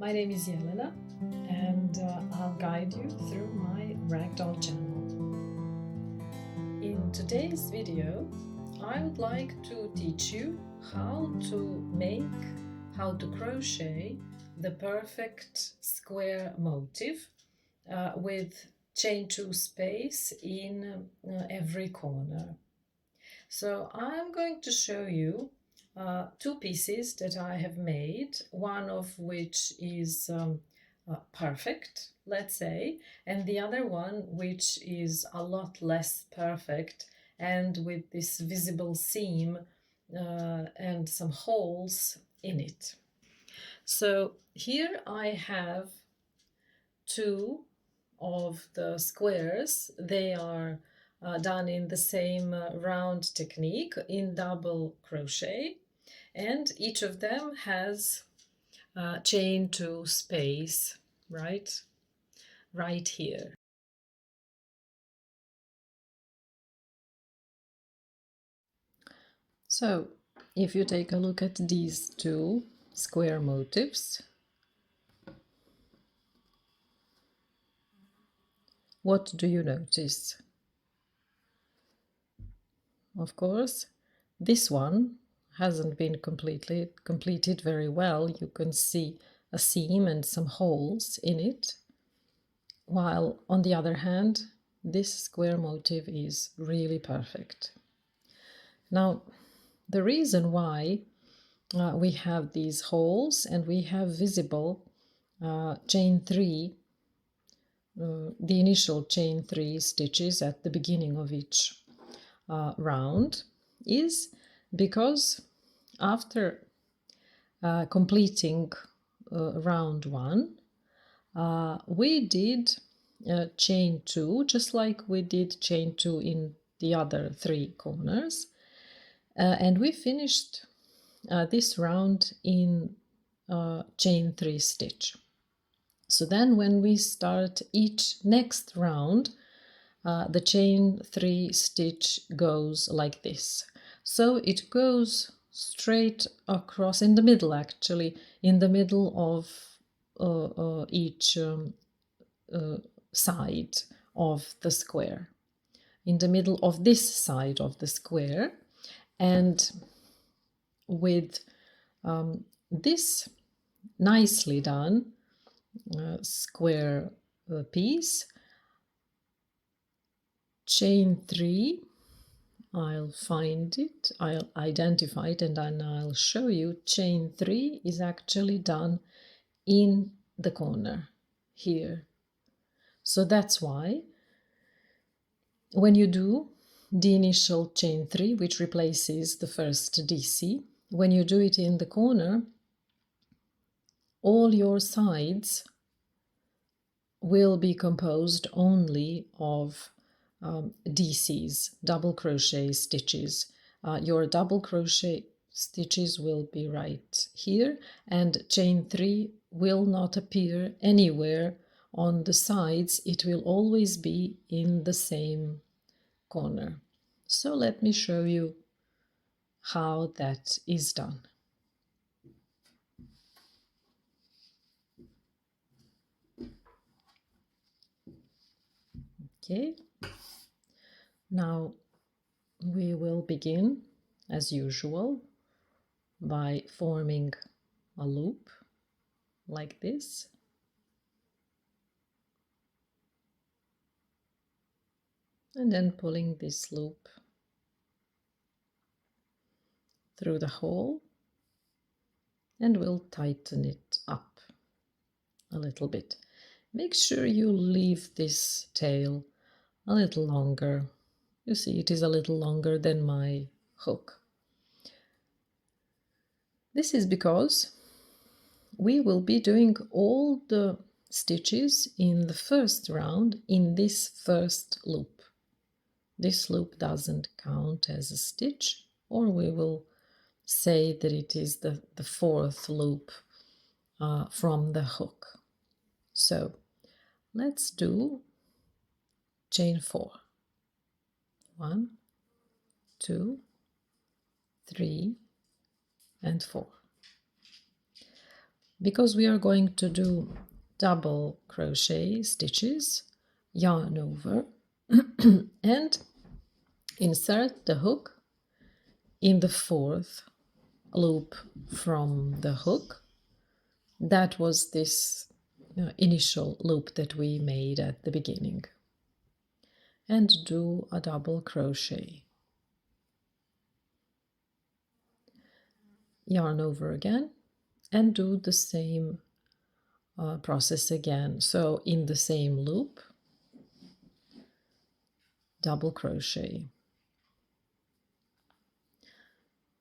My name is Jelena, and I'll guide you through my ragdoll channel. In today's video, I would like to teach you how to crochet the perfect square motif with chain 2 space in every corner. So I'm going to show you two pieces that I have made, one of which is perfect, let's say, and the other one which is a lot less perfect and with this visible seam and some holes in it. So here I have two of the squares. They are done in the same round technique in double crochet, and each of them has chain 2 space right here. So if you take a look at these two square motifs, what do you notice? Of course, this one hasn't been completed very well. You can see a seam and some holes in it, while on the other hand, this square motif is really perfect. Now, the reason why we have these holes and we have visible chain 3, the initial chain 3 stitches at the beginning of each round, is because after completing round 1, we did chain 2, just like we did chain 2 in the other 3 corners, and we finished this round in chain 3 stitch. So then when we start each next round, the chain 3 stitch goes like this. So it goes straight across, in the middle actually, in the middle of each side of the square, in the middle of this side of the square. And with this nicely done square piece, chain 3, I'll find it, I'll identify it, and then I'll show you. Chain 3 is actually done in the corner here. So that's why when you do the initial chain 3, which replaces the first DC, when you do it in the corner, all your sides will be composed only of DCs, double crochet stitches. Your double crochet stitches will be right here, and chain 3 will not appear anywhere on the sides. It will always be in the same corner. So let me show you how that is done. Okay, now we will begin as usual by forming a loop like this, and then pulling this loop through the hole, and we'll tighten it up a little bit. Make sure you leave this tail a little longer. You see, it is a little longer than my hook. This is because we will be doing all the stitches in the first round in this first loop. This loop doesn't count as a stitch, or we will say that it is the fourth loop from the hook. So let's do chain 4. 1, 2, 3, and 4. Because we are going to do double crochet stitches, yarn over and insert the hook in the fourth loop from the hook. That was this initial loop that we made at the beginning, and do a double crochet, yarn over again, and do the same process again. So in the same loop, double crochet.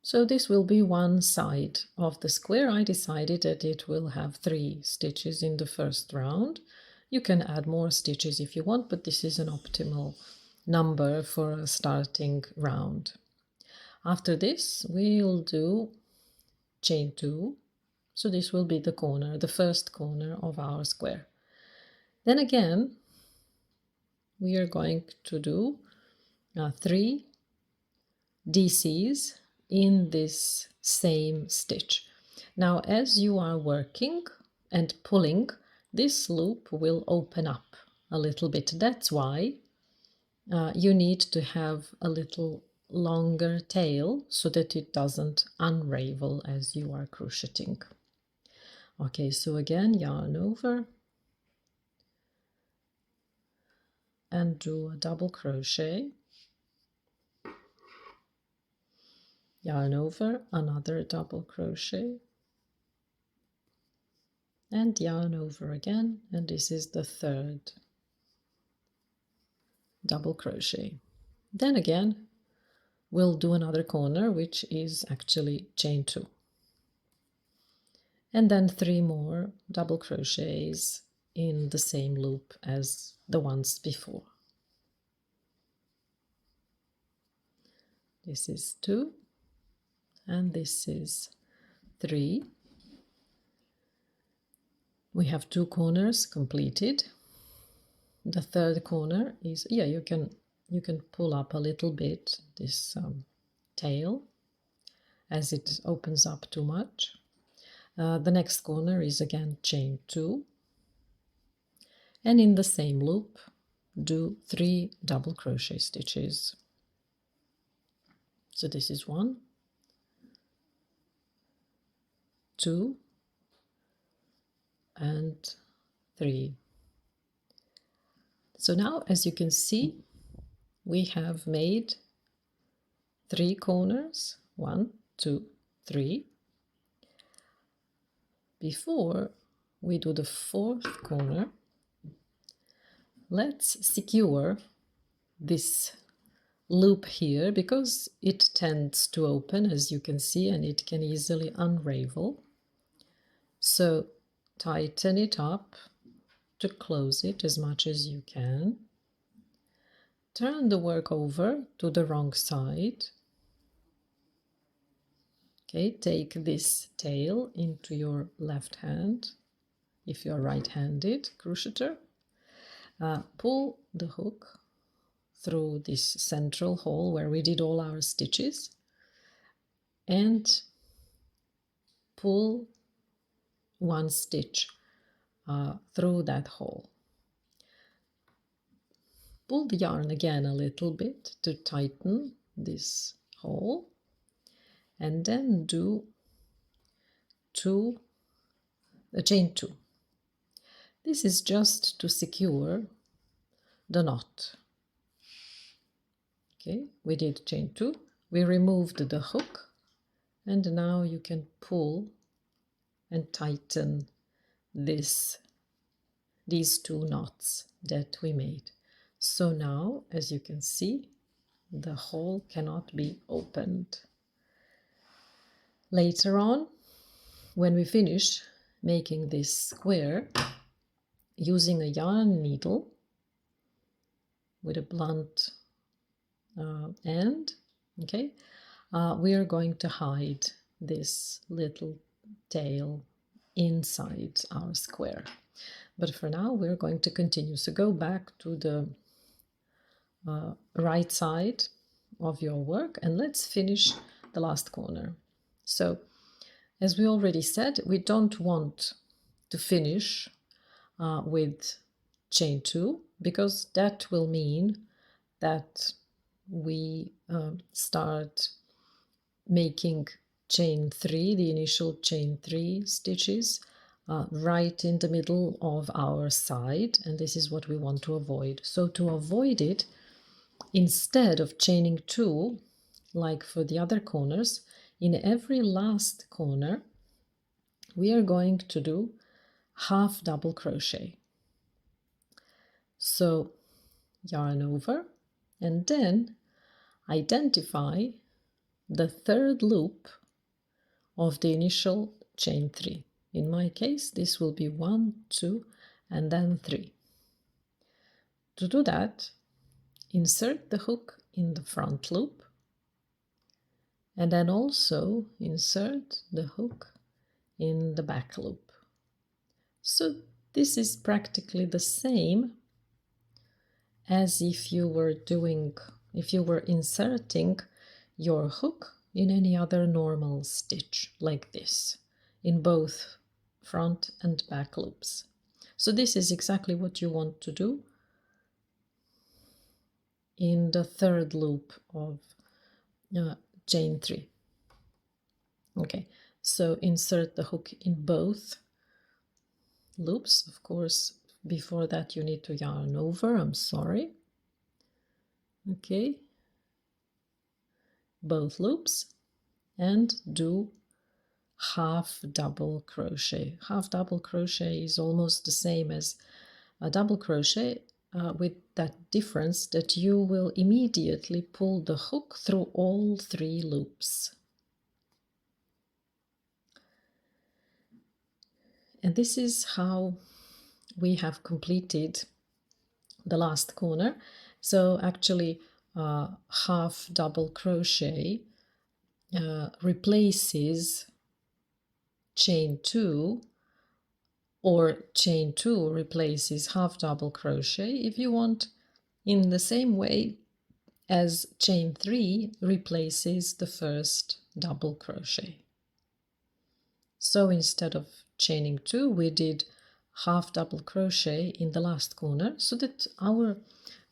So this will be one side of the square. I decided that it will have 3 stitches in the first round. You can add more stitches if you want, but this is an optimal number for a starting round. After this, we'll do chain 2. So this will be the corner, the first corner of our square. Then again, we are going to do 3 DCs in this same stitch. Now, as you are working and pulling, this loop will open up a little bit. That's why you need to have a little longer tail so that it doesn't unravel as you are crocheting. Okay, so again, yarn over and do a double crochet, yarn over, another double crochet, and yarn over again, and this is the third double crochet. Then again, we'll do another corner, which is actually chain 2. And then 3 more double crochets in the same loop as the ones before. This is 2, and this is 3. We have 2 corners completed. The third corner is, you can pull up a little bit this tail as it opens up too much. The next corner is again chain 2, and in the same loop do 3 double crochet stitches. So this is 1, 2, and 3. So now, as you can see, we have made 3 corners, 1, 2, 3. Before we do the 4th corner, let's secure this loop here because it tends to open, as you can see, and it can easily unravel. So tighten it up to close it as much as you can. Turn the work over to the wrong side. Okay, take this tail into your left hand if you're right-handed crocheter. Pull the hook through this central hole where we did all our stitches and pull 1 stitch through that hole. Pull the yarn again a little bit to tighten this hole, and then do chain 2. This is just to secure the knot. Okay, we did chain 2, we removed the hook, and now you can pull and tighten these 2 knots that we made. So now, as you can see, the hole cannot be opened. Later on, when we finish making this square, using a yarn needle with a blunt end, okay, we are going to hide this little tail inside our square. But for now, we're going to continue. So go back to the right side of your work and let's finish the last corner. So As we already said, we don't want to finish with chain 2, because that will mean that we start making chain 3, the initial chain 3 stitches, right in the middle of our side, and this is what we want to avoid. So to avoid it, instead of chaining 2 like for the other corners, in every last corner we are going to do half double crochet. So yarn over and then identify the third loop of the initial chain 3. In my case, this will be 1, 2, and then 3. To do that, insert the hook in the front loop, and then also insert the hook in the back loop. So this is practically the same as if you were inserting your hook in any other normal stitch like this, in both front and back loops. So this is exactly what you want to do in the third loop of chain 3. Okay, so insert the hook in both loops. Of course, before that you need to yarn over, I'm sorry. Okay, both loops, and do half double crochet. Half double crochet is almost the same as a double crochet, with that difference that you will immediately pull the hook through all 3 loops. And this is how we have completed the last corner. So actually half double crochet replaces chain 2, or chain 2 replaces half double crochet if you want, in the same way as chain 3 replaces the first double crochet. So instead of chaining 2, we did half double crochet in the last corner, so that our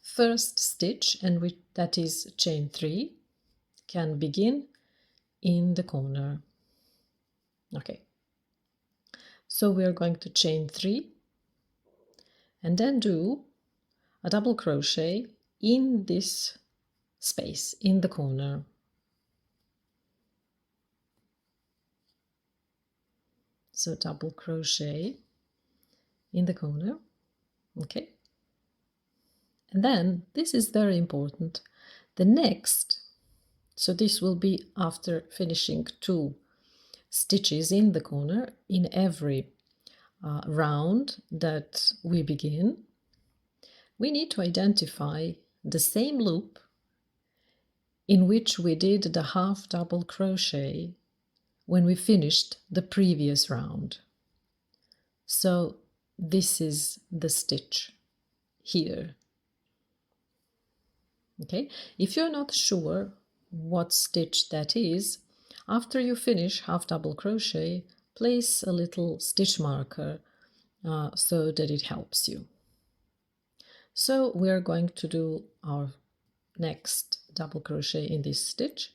first stitch, and that is chain 3, can begin in the corner. Okay, so we are going to chain 3 and then do a double crochet in this space in the corner. So double crochet in the corner. Okay, and then this is very important, the next, so this will be after finishing 2 stitches in the corner in every round that we begin, we need to identify the same loop in which we did the half double crochet when we finished the previous round. So this is the stitch here. Okay, if you're not sure what stitch that is, after you finish half double crochet, place a little stitch marker so that it helps you. So we're going to do our next double crochet in this stitch,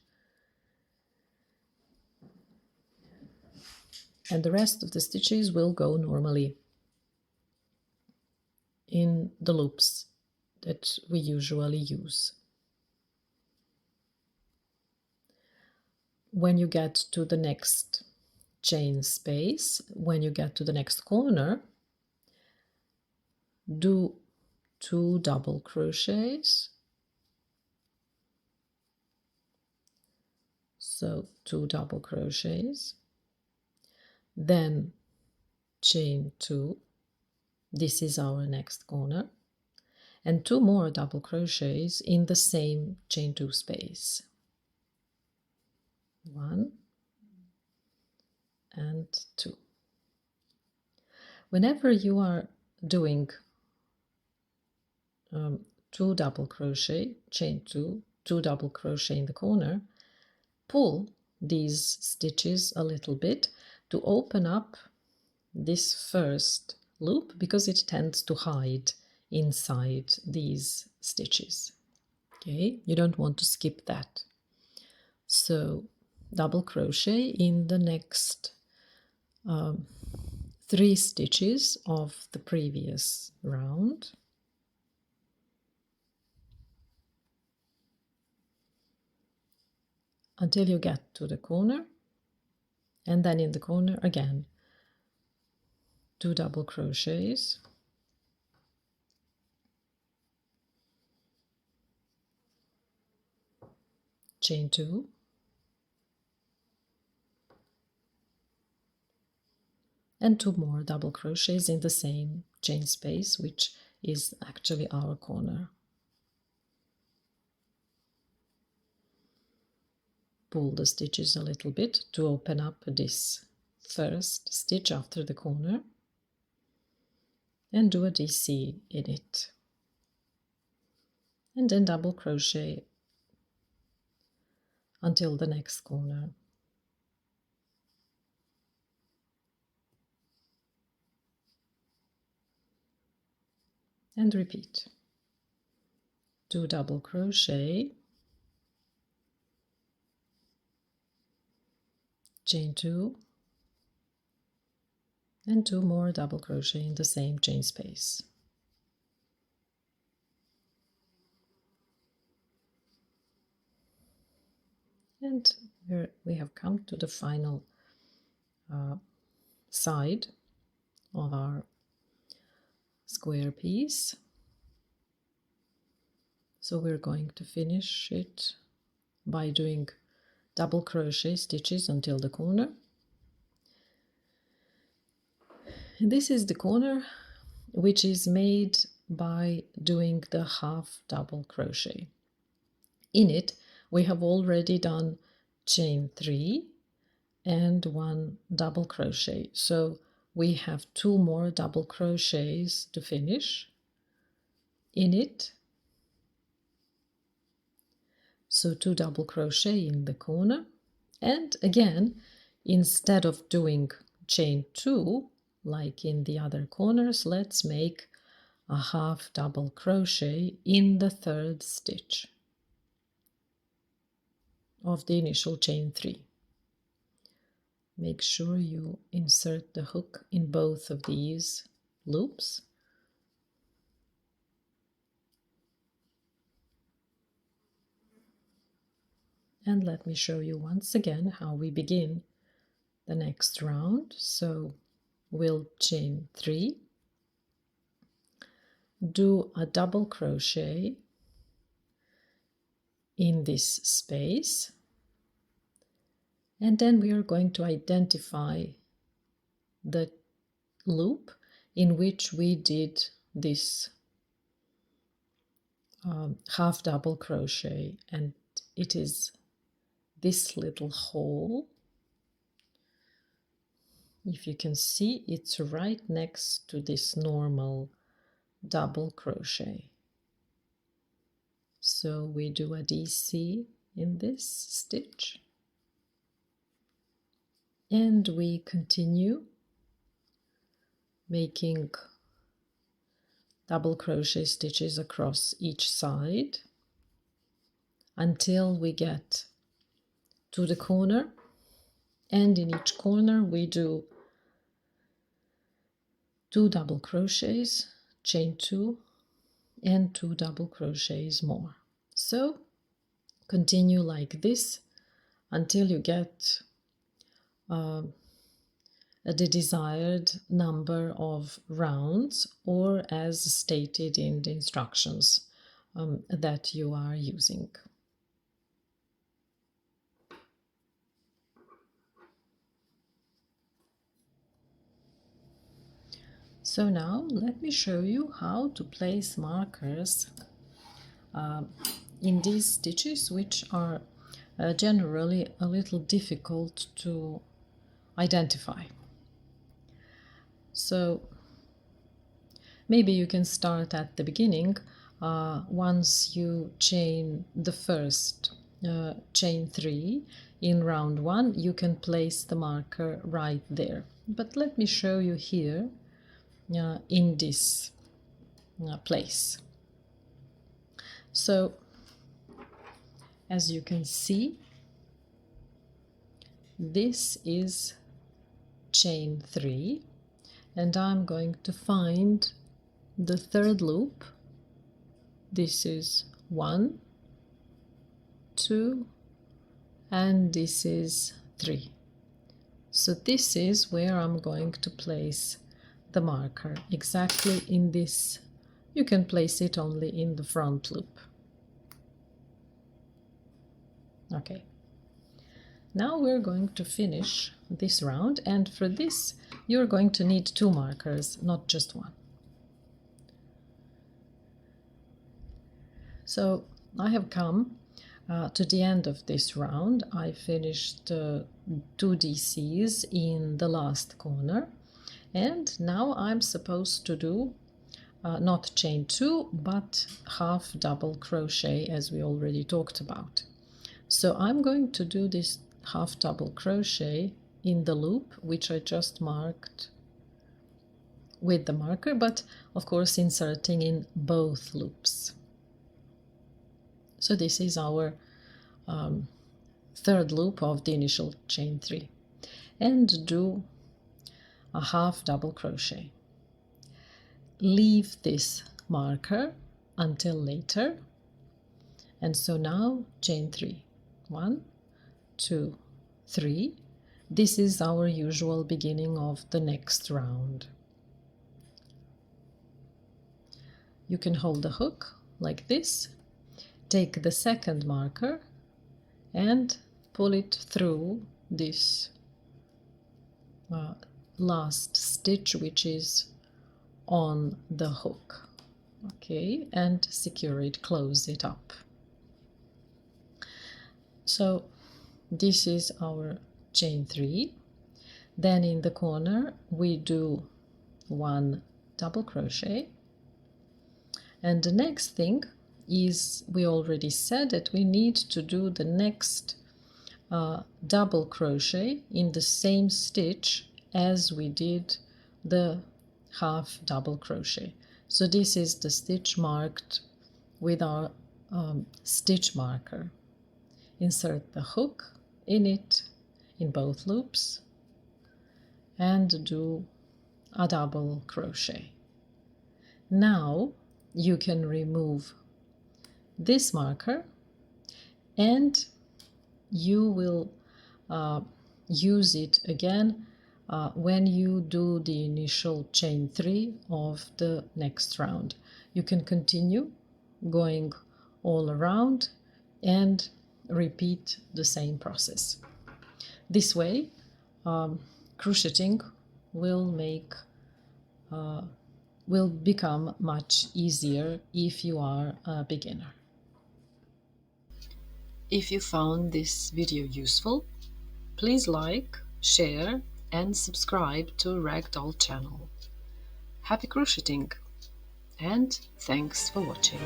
and the rest of the stitches will go normally in the loops that we usually use. When you get to the next chain space, when you get to the next corner, do 2 double crochets. So 2 double crochets, then chain 2, this is our next corner, and 2 more double crochets in the same chain 2 space. 1 and 2. Whenever you are doing 2 double crochet, chain 2, 2 double crochet in the corner, pull these stitches a little bit to open up this first loop, because it tends to hide inside these stitches. Okay, you don't want to skip that. So double crochet in the next 3 stitches of the previous round, until you get to the corner, and then in the corner again 2 double crochets, chain 2, and 2 more double crochets in the same chain space, which is actually our corner. Pull the stitches a little bit to open up this first stitch after the corner, and do a DC in it, and then double crochet until the next corner. And repeat. 2 double crochet, chain 2, and 2 more double crochet in the same chain space. And here we have come to the final side of our square piece. So we're going to finish it by doing double crochet stitches until the corner. And this is the corner which is made by doing the half double crochet. In it we have already done chain 3 and 1 double crochet, so we have 2 more double crochets to finish in it. So 2 double crochet in the corner, and again, instead of doing chain 2 like in the other corners, let's make a half double crochet in the 3rd stitch of the initial chain 3. Make sure you insert the hook in both of these loops. And let me show you once again how we begin the next round. So we'll chain 3, do a double crochet in this space, and then we are going to identify the loop in which we did this half double crochet, and it is this little hole. If you can see, it's right next to this normal double crochet. So we do a DC in this stitch, and we continue making double crochet stitches across each side until we get to the corner, and in each corner we do 2 double crochets, chain 2, and 2 double crochets more. So continue like this until you get the desired number of rounds, or as stated in the instructions that you are using. So now let me show you how to place markers in these stitches, which are generally a little difficult to identify. So maybe you can start at the beginning once you chain the first chain 3 in round 1, you can place the marker right there. But let me show you here in this place. So as you can see, this is chain 3, and I'm going to find the third loop. This is 1, 2, and this is 3. So this is where I'm going to place the marker, exactly in this. You can place it only in the front loop. Okay. Now we're going to finish this round, and for this you're going to need 2 markers, not just 1. So I have come to the end of this round. I finished 2 DCs in the last corner, and now I'm supposed to do not chain 2 but half double crochet, as we already talked about. So I'm going to do this half double crochet in the loop which I just marked with the marker, but of course inserting in both loops. So this is our third loop of the initial chain 3, and do a half double crochet. Leave this marker until later, and so now chain 3, 1, 2, 3. This is our usual beginning of the next round. You can hold the hook like this, take the second marker and pull it through this last stitch which is on the hook, okay, and secure it, close it up. So this is our chain 3. Then in the corner we do 1 double crochet, and the next thing is, we already said that we need to do the next double crochet in the same stitch as we did the half double crochet. So this is the stitch marked with our stitch marker. Insert the hook in it in both loops and do a double crochet. Now you can remove this marker, and you will use it again when you do the initial chain 3 of the next round. You can continue going all around and repeat the same process. This way crocheting will become much easier if you are a beginner. If you found this video useful, please like, share and subscribe to Ragdoll channel. Happy crocheting, and thanks for watching.